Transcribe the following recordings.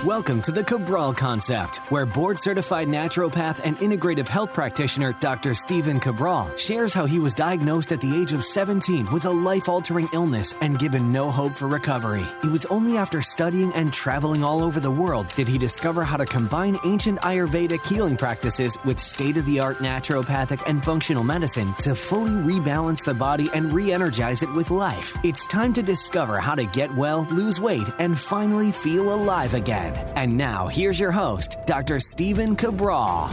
Welcome to the Cabral Concept, where board-certified naturopath and integrative health practitioner Dr. Stephen Cabral shares how he was diagnosed at the age of 17 with a life-altering illness and given no hope for recovery. It was only after studying and traveling all over the world did he discover how to combine ancient Ayurvedic healing practices with state-of-the-art naturopathic and functional medicine to fully rebalance the body and re-energize it with life. It's time to discover how to get well, lose weight, and finally feel alive again. And now, here's your host, Dr. Stephen Cabral.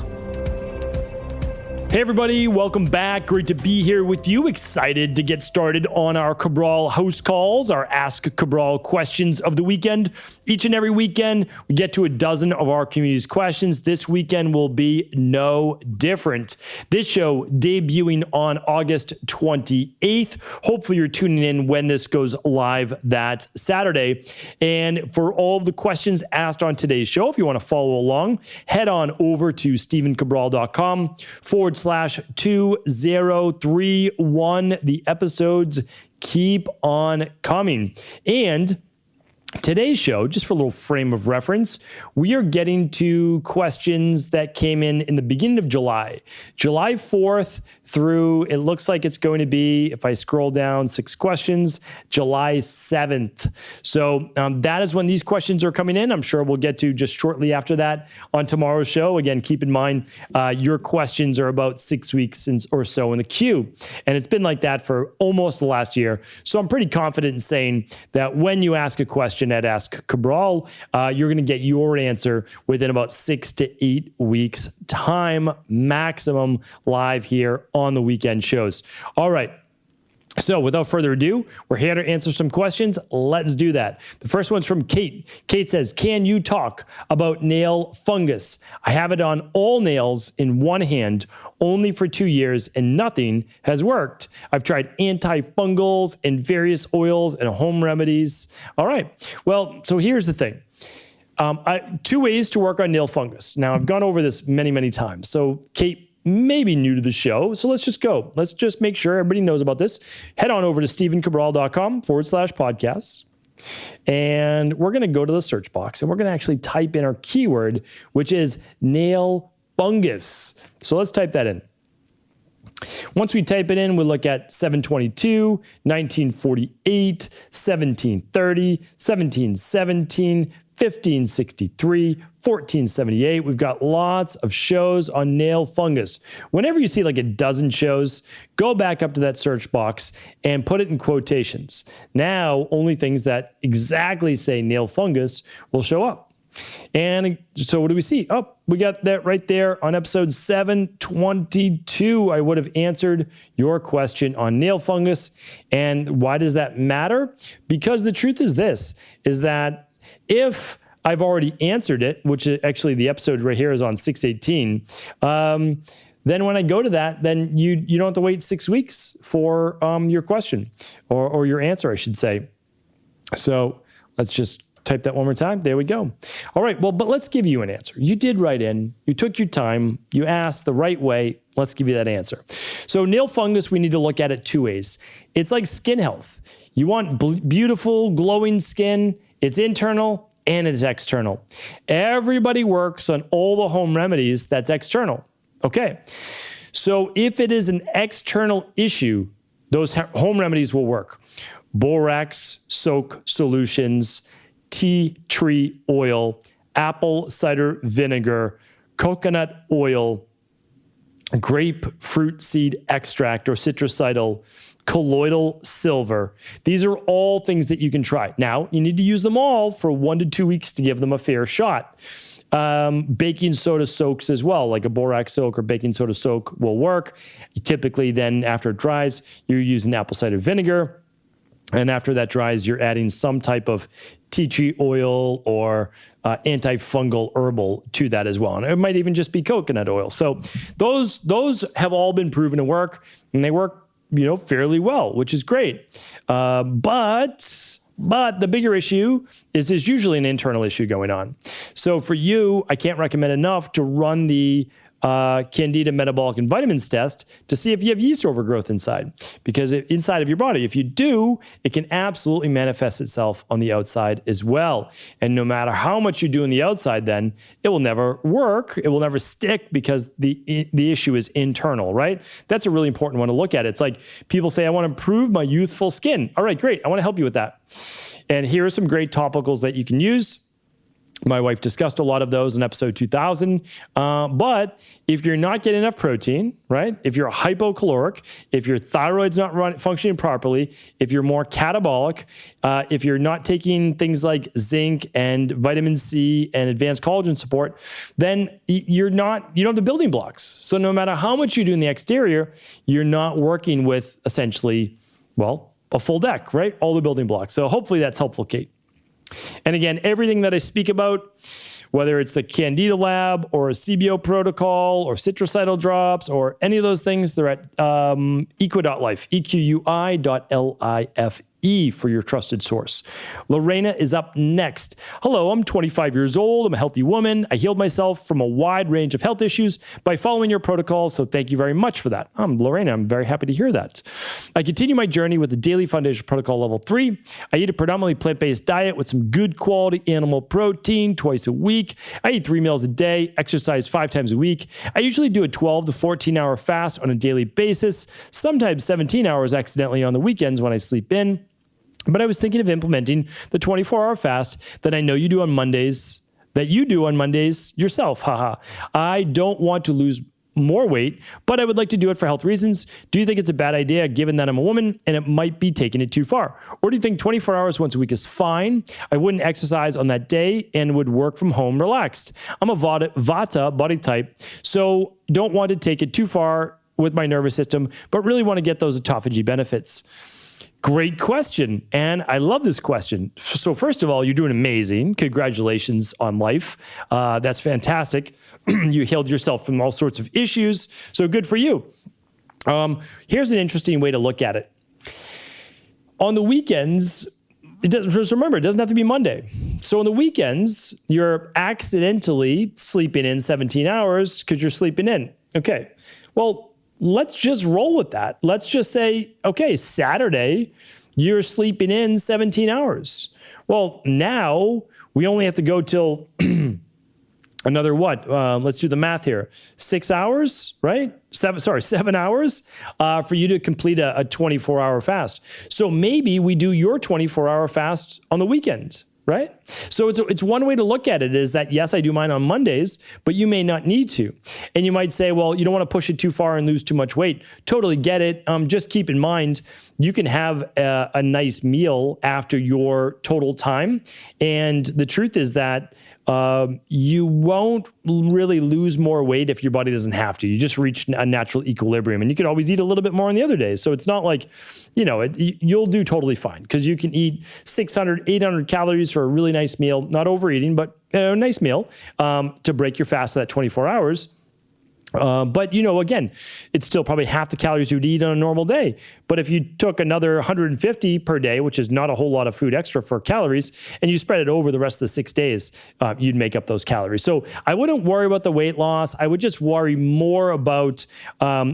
Hey everybody, welcome back. Great to be here with you. Excited to get started on our Cabral House Calls, our Ask Cabral questions of the weekend. Each and every weekend, we get to a dozen of our community's questions. This weekend will be no different. This show debuting on August 28th. Hopefully you're tuning in when this goes live that Saturday. And for all of the questions asked on today's show, if you want to follow along, head on over to stephencabral.com/2031. The episodes keep on coming. And today's show, just for a little frame of reference, we are getting to questions that came in the beginning of July 4th through, it looks like it's going to be, if I scroll down 6 questions, July 7th. So that is when these questions are coming in. I'm sure we'll get to just shortly after that on tomorrow's show. Again, keep in mind, your questions are about 6 weeks or so in the queue. And it's been like that for almost the last year. So I'm pretty confident in saying that when you ask a question at Ask Cabral, you're going to get your answer within about 6 to 8 weeks time maximum live here on the weekend shows. All right. So without further ado, we're here to answer some questions. Let's do that. The first one's from Kate. Kate says, can you talk about nail fungus? I have it on all nails in one hand, only for 2 years, and nothing has worked. I've tried antifungals and various oils and home remedies. All right. Well, so here's the thing. 2 ways to work on nail fungus. Now, I've gone over this many, many times. So Kate may be new to the show, so let's just go. Let's just make sure everybody knows about this. Head on over to stephencabral.com/podcasts. And we're going to go to the search box and we're going to actually type in our keyword, which is nail fungus. So let's type that in. Once we type it in, we'll look at 722, 1948, 1730, 1717, 1563, 1478. We've got lots of shows on nail fungus. Whenever you see like a dozen shows, go back up to that search box and put it in quotations. Now, only things that exactly say nail fungus will show up. And so what do we see? Oh, we got that right there on episode 722. I would have answered your question on nail fungus. And why does that matter? Because the truth is this, is that if I've already answered it, which actually the episode right here is on 618, then when I go to that, then you don't have to wait 6 weeks for your question or your answer, I should say. So let's just type that one more time. There we go. All right. Well, but let's give you an answer. You did write in. You took your time. You asked the right way. Let's give you that answer. So nail fungus, we need to look at it 2 ways. It's like skin health. You want beautiful, glowing skin. It's internal and it's external. Everybody works on all the home remedies that's external. Okay. So if it is an external issue, those home remedies will work. Borax soak solutions, tea tree oil, apple cider vinegar, coconut oil, grapefruit seed extract or citricidal, colloidal silver. These are all things that you can try. Now, you need to use them all for 1 to 2 weeks to give them a fair shot. Baking soda soaks as well, like a borax soak or baking soda soak will work. Typically then after it dries, you're using apple cider vinegar. And after that dries, you're adding some type of tea tree oil or antifungal herbal to that as well. And it might even just be coconut oil. So those have all been proven to work, and they work fairly well, which is great. But the bigger issue is there's usually an internal issue going on. So for you, I can't recommend enough to run the Candida metabolic and vitamins test to see if you have yeast overgrowth inside. Because inside of your body, if you do, it can absolutely manifest itself on the outside as well. And no matter how much you do on the outside, then it will never work. It will never stick because the issue is internal, right? That's a really important one to look at. It's like people say, I want to improve my youthful skin. All right, great. I want to help you with that. And here are some great topicals that you can use. My wife discussed a lot of those in episode 2000. But if you're not getting enough protein, right? If you're hypocaloric, if your thyroid's not functioning properly, if you're more catabolic, if you're not taking things like zinc and vitamin C and advanced collagen support, then you don't have the building blocks. So no matter how much you do in the exterior, you're not working with essentially, well, a full deck, right? All the building blocks. So hopefully that's helpful, Kate. And again, everything that I speak about, whether it's the Candida Lab or a CBO protocol or citricidal drops or any of those things, they're at equi.life, EQUI.LIFE for your trusted source. Lorena is up next. Hello, I'm 25 years old. I'm a healthy woman. I healed myself from a wide range of health issues by following your protocol, so thank you very much for that. Lorena, I'm very happy to hear that. I continue my journey with the Daily Foundation Protocol Level 3. I eat a predominantly plant-based diet with some good quality animal protein twice a week. I eat 3 meals a day, exercise 5 times a week. I usually do a 12 to 14-hour fast on a daily basis, sometimes 17 hours accidentally on the weekends when I sleep in. But I was thinking of implementing the 24-hour fast that I know you do on Mondays, yourself. Haha. I don't want to lose more weight, but I would like to do it for health reasons. Do you think it's a bad idea given that I'm a woman and it might be taking it too far? Or do you think 24 hours once a week is fine? I wouldn't exercise on that day and would work from home relaxed. I'm a Vata body type, so don't want to take it too far with my nervous system, but really want to get those autophagy benefits. Great question. And I love this question. So first of all, you're doing amazing. Congratulations on life. That's fantastic. You healed yourself from all sorts of issues. So good for you. Here's an interesting way to look at it. On the weekends, just remember, it doesn't have to be Monday. So on the weekends, you're accidentally sleeping in 17 hours because you're sleeping in. Okay. Well, let's just roll with that. Let's just say, okay, Saturday, you're sleeping in 17 hours. Well, now we only have to go till another what? Let's do the math here. 6 hours, right? 7 hours for you to complete a 24-hour fast. So maybe we do your 24-hour fast on the weekend. Right? So it's one way to look at it is that, yes, I do mine on Mondays, but you may not need to. And you might say, well, you don't want to push it too far and lose too much weight. Totally get it. Just keep in mind, you can have a nice meal after your total time. And the truth is that you won't really lose more weight if your body doesn't have to. You just reach a natural equilibrium, and you can always eat a little bit more on the other days. So it's not like, you'll do totally fine because you can eat 600, 800 calories for a really nice meal, not overeating, but a nice meal to break your fast of that 24 hours. But, again, it's still probably half the calories you'd eat on a normal day. But if you took another 150 per day, which is not a whole lot of food extra for calories, and you spread it over the rest of the 6 days, you'd make up those calories. So I wouldn't worry about the weight loss. I would just worry more about,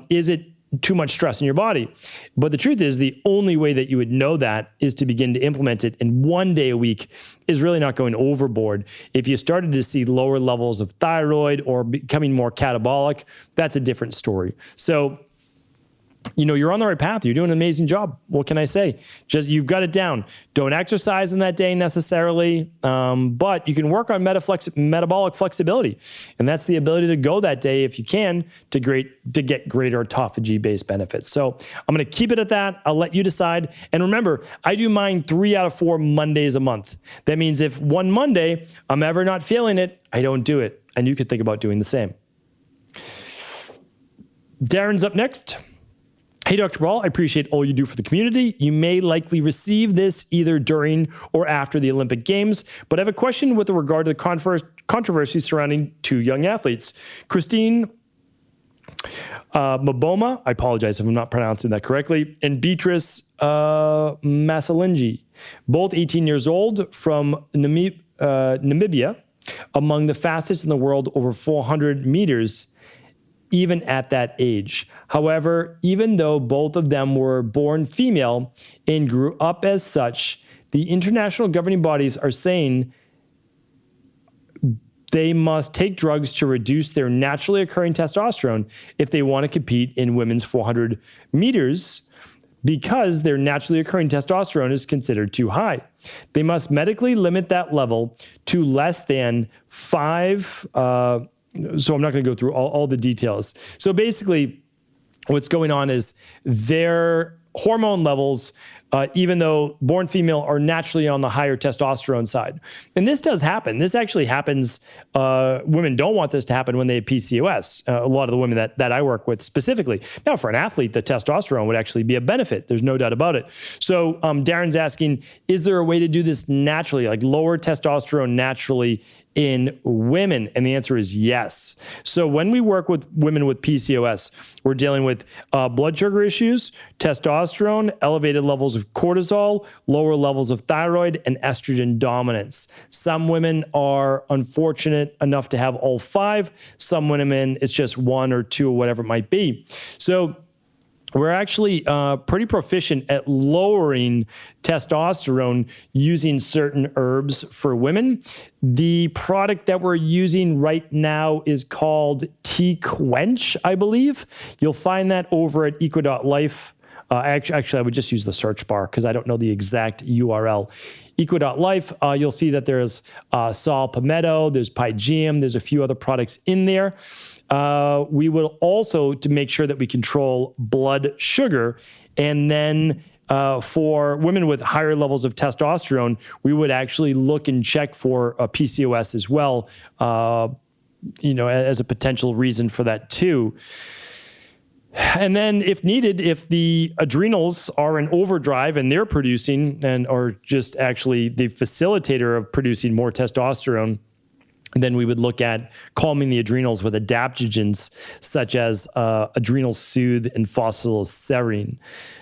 is it too much stress in your body? But the truth is, the only way that you would know that is to begin to implement it. And 1 day a week is really not going overboard. If you started to see lower levels of thyroid or becoming more catabolic, that's a different story. So, you're on the right path. You're doing an amazing job. What can I say? Just, you've got it down. Don't exercise in that day necessarily, but you can work on metabolic flexibility. And that's the ability to go that day, if you can, to get greater autophagy-based benefits. So I'm going to keep it at that. I'll let you decide. And remember, I do mine 3 out of 4 Mondays a month. That means if one Monday I'm ever not feeling it, I don't do it. And you could think about doing the same. Darren's up next. Hey, Dr. Cabral, I appreciate all you do for the community. You may likely receive this either during or after the Olympic Games, but I have a question with regard to the controversy surrounding 2 young athletes. Christine Maboma, I apologize if I'm not pronouncing that correctly, and Beatrice Masalingi, both 18 years old from Namibia, among the fastest in the world over 400 meters even at that age. However, even though both of them were born female and grew up as such, the international governing bodies are saying they must take drugs to reduce their naturally occurring testosterone if they want to compete in women's 400 meters, because their naturally occurring testosterone is considered too high. They must medically limit that level to less than 5. So I'm not going to go through all the details. So basically, what's going on is their hormone levels, even though born female, are naturally on the higher testosterone side. And this does happen. This actually happens. Women don't want this to happen when they have PCOS. A lot of the women that I work with specifically. Now, for an athlete, the testosterone would actually be a benefit. There's no doubt about it. So Darren's asking, is there a way to do this naturally, like lower testosterone naturally in women? And the answer is yes. So when we work with women with PCOS, we're dealing with blood sugar issues, testosterone, elevated levels of cortisol, lower levels of thyroid, and estrogen dominance. Some women are unfortunate enough to have all 5. Some women, it's just 1 or 2 or whatever it might be. So we're actually pretty proficient at lowering testosterone using certain herbs for women. The product that we're using right now is called T-Quench, I believe. You'll find that over at eco.life. Actually, I would just use the search bar because I don't know the exact URL. Eco.life, you'll see that there's saw palmetto, there's pygeum, there's a few other products in there. We will also, to make sure that we control blood sugar, and then for women with higher levels of testosterone, we would actually look and check for PCOS as well, as a potential reason for that too. And then if needed, if the adrenals are in overdrive and they're producing or just actually the facilitator of producing more testosterone, then we would look at calming the adrenals with adaptogens such as adrenal soothe and phosphoserine.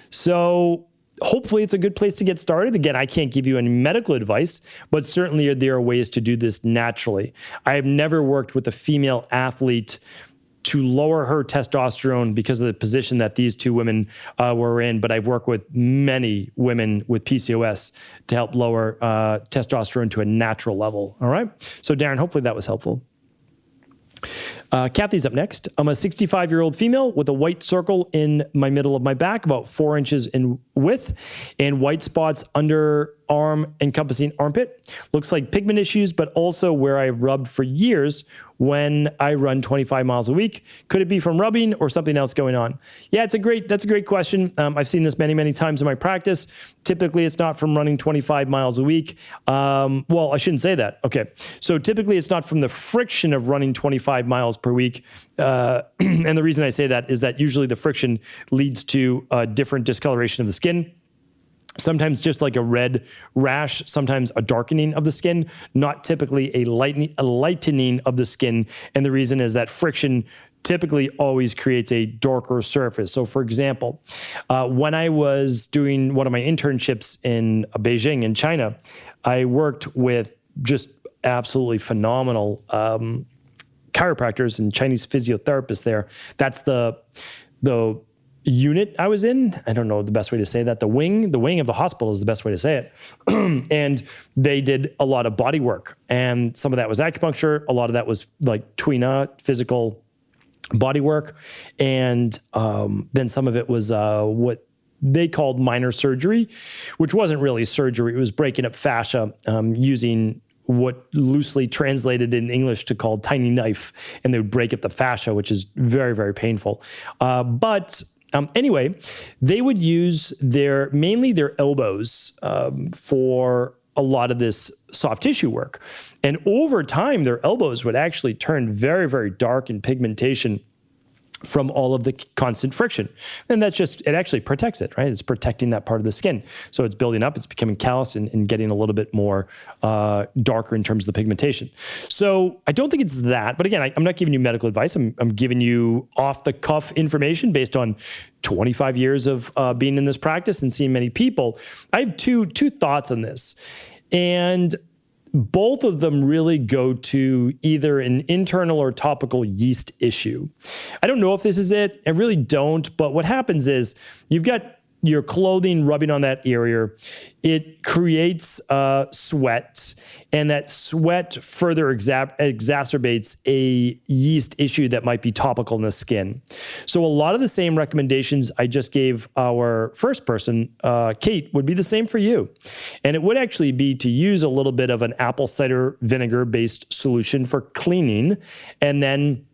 So hopefully it's a good place to get started. Again, I can't give you any medical advice, but certainly there are ways to do this naturally. I have never worked with a female athlete to lower her testosterone because of the position that these 2 women were in. But I've worked with many women with PCOS to help lower testosterone to a natural level. All right. So Darren, hopefully that was helpful. Kathy's up next. I'm a 65-year-old female with a white circle in my middle of my back, about 4 inches in width, and white spots under arm encompassing armpit. Looks like pigment issues, but also where I've rubbed for years when I run 25 miles a week. Could it be from rubbing or something else going on? Yeah, that's a great question. I've seen this many, many times in my practice. Typically, it's not from running 25 miles a week. Well, I shouldn't say that. Okay. So typically, it's not from the friction of running 25 miles per week. And the reason I say that is that usually the friction leads to a different discoloration of the skin. Sometimes just like a red rash, sometimes a darkening of the skin, not typically a lightening of the skin. And the reason is that friction typically always creates a darker surface. So for example, when I was doing one of my internships in Beijing in China, I worked with just absolutely phenomenal chiropractors and Chinese physiotherapists there. That's the unit I was in. I don't know the best way to say that. The wing of the hospital is the best way to say it. And they did a lot of body work. And some of that was acupuncture. A lot of that was like tuina, physical body work. And then some of it was what they called minor surgery, which wasn't really surgery. It was breaking up fascia using what loosely translated in English to called tiny knife. And they would break up the fascia, which is very, very painful. Anyway, they would use mainly their elbows for a lot of this soft tissue work. And over time, their elbows would actually turn very, very dark in pigmentation from all of the constant friction. And that's it actually protects it, right? It's protecting that part of the skin. So it's building up, it's becoming callous and getting a little bit more darker in terms of the pigmentation. So I don't think it's that, but again, I'm not giving you medical advice. I'm giving you off the cuff information based on 25 years of being in this practice and seeing many people. I have two thoughts on this. And both of them really go to either an internal or topical yeast issue. I don't know if this is it. I really don't. But what happens is you've got your clothing rubbing on that area. It creates sweat, and that sweat further exacerbates a yeast issue that might be topical in the skin. So a lot of the same recommendations I just gave our first person, Kate, would be the same for you. And it would actually be to use a little bit of an apple cider vinegar-based solution for cleaning, and then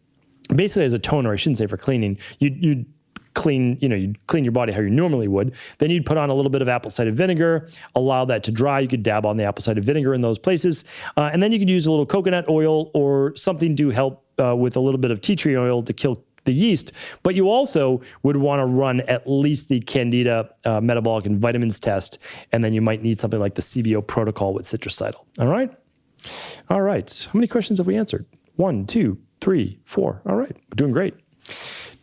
basically as a toner, I shouldn't say for cleaning, you'd clean your body how you normally would. Then you'd put on a little bit of apple cider vinegar, allow that to dry. You could dab on the apple cider vinegar in those places. And then you could use a little coconut oil or something to help with a little bit of tea tree oil to kill the yeast. But you also would want to run at least the Candida metabolic and vitamins test. And then you might need something like the CBO protocol with citrucidal. All right? All right. How many questions have we answered? 1, 2, 3, 4. All right. We're doing great.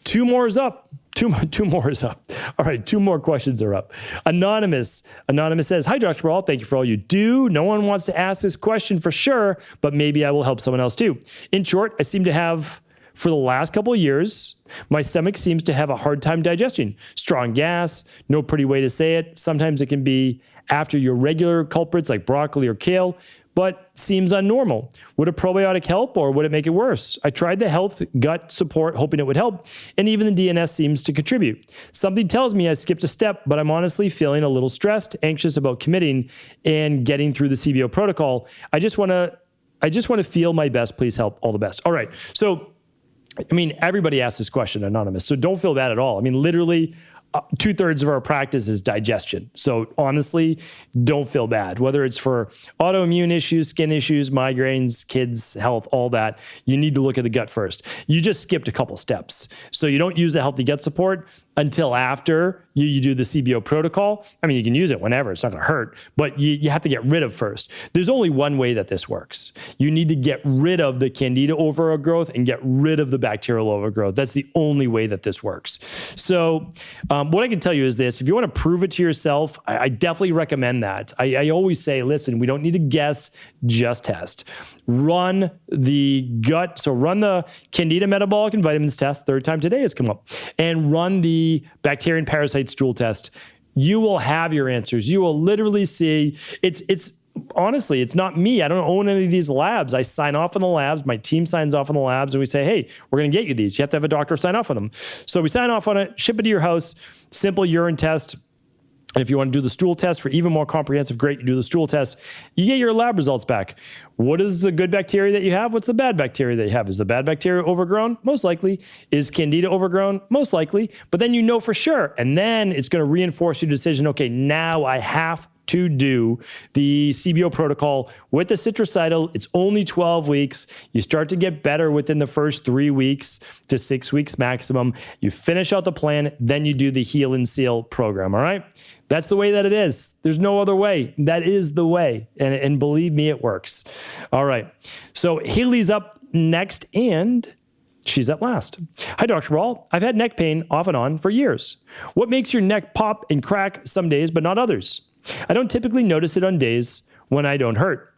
2 more is up. Two more is up. All right, 2 more questions are up. Anonymous says, "Hi, Dr. Cabral. Thank you for all you do. No one wants to ask this question for sure, but maybe I will help someone else too. In short, I seem to have, for the last couple of years, my stomach seems to have a hard time digesting. Strong gas, no pretty way to say it. Sometimes it can be after your regular culprits like broccoli or kale, but seems unnormal. Would a probiotic help or would it make it worse? I tried the health gut support hoping it would help, and even the DNS seems to contribute. Something tells me I skipped a step, but I'm honestly feeling a little stressed, anxious about committing and getting through the CBO protocol. I just want to feel my best. Please help. All the best." All right. So, I mean, everybody asks this question, Anonymous, so don't feel bad at all. I mean, literally, 2/3 of our practice is digestion. So honestly, don't feel bad. Whether it's for autoimmune issues, skin issues, migraines, kids, health, all that, you need to look at the gut first. You just skipped a couple steps. So you don't use the healthy gut support until after you do the CBO protocol. I mean, you can use it whenever. It's not going to hurt, but you have to get rid of first. There's only one way that this works. You need to get rid of the Candida overgrowth and get rid of the bacterial overgrowth. That's the only way that this works. So what I can tell you is this. If you want to prove it to yourself, I definitely recommend that. I always say, listen, we don't need to guess, just test. Run the gut. So run the Candida metabolic and vitamins test. 3rd time today has come up. And run the bacteria and parasite stool test. You will have your answers. You will literally see. Honestly, it's not me. I don't own any of these labs. I sign off on the labs. My team signs off on the labs, and we say, hey, we're going to get you these. You have to have a doctor sign off on them. So we sign off on it, ship it to your house, simple urine test. And if you want to do the stool test for even more comprehensive, great, you do the stool test. You get your lab results back. What is the good bacteria that you have? What's the bad bacteria that you have? Is the bad bacteria overgrown? Most likely. Is Candida overgrown? Most likely. But then you know for sure. And then it's going to reinforce your decision. Okay, now I have to do the CBO protocol with the citrucidal. It's only 12 weeks. You start to get better within the first 3 weeks to 6 weeks maximum. You finish out the plan, then you do the Heal and Seal program, all right? That's the way that it is. There's no other way. That is the way. And believe me, it works. All right. So Haley's up next, and she's at last. Hi, Dr. Cabral. I've had neck pain off and on for years. What makes your neck pop and crack some days, but not others? I don't typically notice it on days when I don't hurt.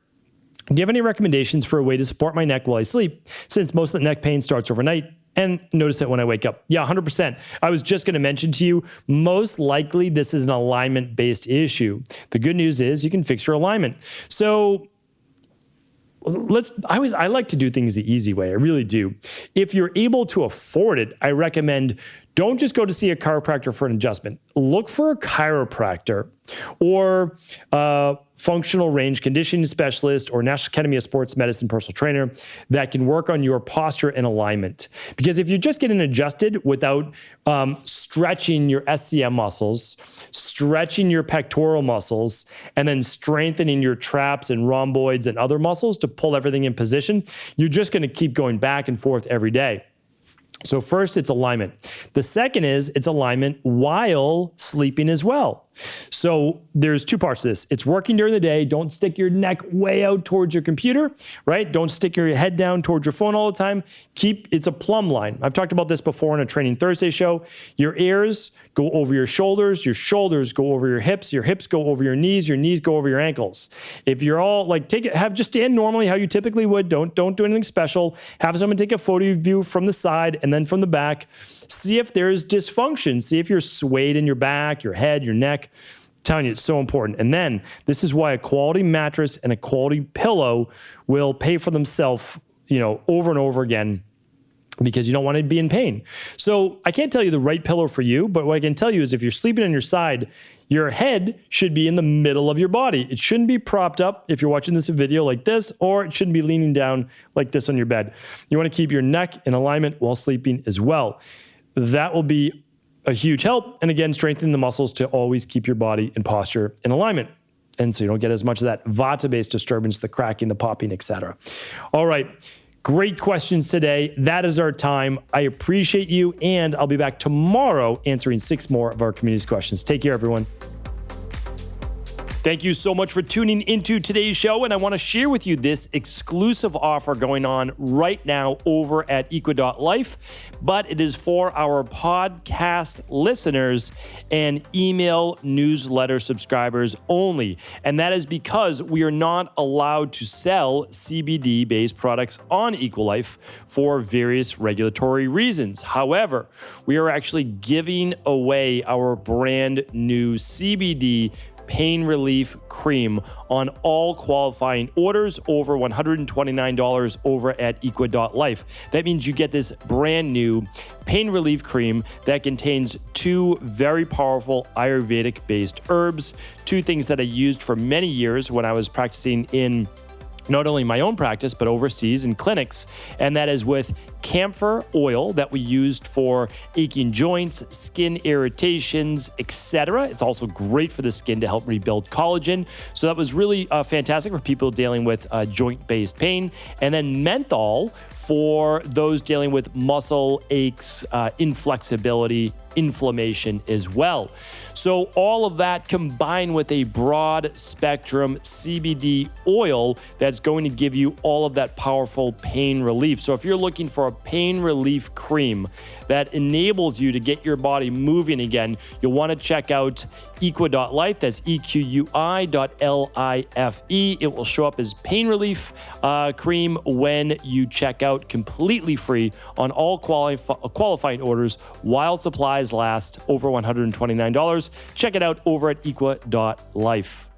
Do you have any recommendations for a way to support my neck while I sleep, since most of the neck pain starts overnight and notice it when I wake up? Yeah, 100%. I was just going to mention to you, most likely this is an alignment-based issue. The good news is you can fix your alignment. So I like to do things the easy way. I really do. If you're able to afford it, I recommend don't just go to see a chiropractor for an adjustment. Look for a chiropractor or functional range conditioning specialist or National Academy of Sports Medicine personal trainer that can work on your posture and alignment. Because if you're just getting adjusted without stretching your SCM muscles, stretching your pectoral muscles, and then strengthening your traps and rhomboids and other muscles to pull everything in position, you're just going to keep going back and forth every day. So first, it's alignment. The second is it's alignment while sleeping as well. So there's two parts to this. It's working during the day. Don't stick your neck way out towards your computer, right? Don't stick your head down towards your phone all the time. It's a plumb line. I've talked about this before in a Training Thursday show. Your ears go over your shoulders go over your hips go over your knees go over your ankles. If you're all like, just stand normally how you typically would. Don't do anything special. Have someone take a photo view from the side and then from the back. See if there's dysfunction. See if you're swayed in your back, your head, your neck. I'm telling you, it's so important. And then this is why a quality mattress and a quality pillow will pay for themselves, over and over again, because you don't want to be in pain. So I can't tell you the right pillow for you, but what I can tell you is if you're sleeping on your side, your head should be in the middle of your body. It shouldn't be propped up if you're watching this video like this, or it shouldn't be leaning down like this on your bed. You want to keep your neck in alignment while sleeping as well. That will be a huge help. And again, strengthening the muscles to always keep your body and posture in alignment. And so you don't get as much of that Vata-based disturbance, the cracking, the popping, etc. All right. Great questions today. That is our time. I appreciate you, and I'll be back tomorrow answering 6 more of our community's questions. Take care, everyone. Thank you so much for tuning into today's show, and I want to share with you this exclusive offer going on right now over at equa.life, but it is for our podcast listeners and email newsletter subscribers only, and that is because we are not allowed to sell CBD-based products on EquaLife for various regulatory reasons. However, we are actually giving away our brand new CBD pain relief cream on all qualifying orders over $129 over at equa.life. That means you get this brand new pain relief cream that contains 2 very powerful Ayurvedic-based herbs, 2 things that I used for many years when I was practicing in not only my own practice, but overseas in clinics. And that is with camphor oil that we used for aching joints, skin irritations, etc. It's also great for the skin to help rebuild collagen. So that was really fantastic for people dealing with joint-based pain. And then menthol for those dealing with muscle aches, inflexibility, inflammation as well. So all of that combined with a broad spectrum CBD oil that's going to give you all of that powerful pain relief. So if you're looking for a pain relief cream that enables you to get your body moving again, you'll want to check out equa.life. That's EQUI.LIFE. It will show up as pain relief cream when you check out, completely free on all qualifying orders while supplies last over $129. Check it out over at equa.life.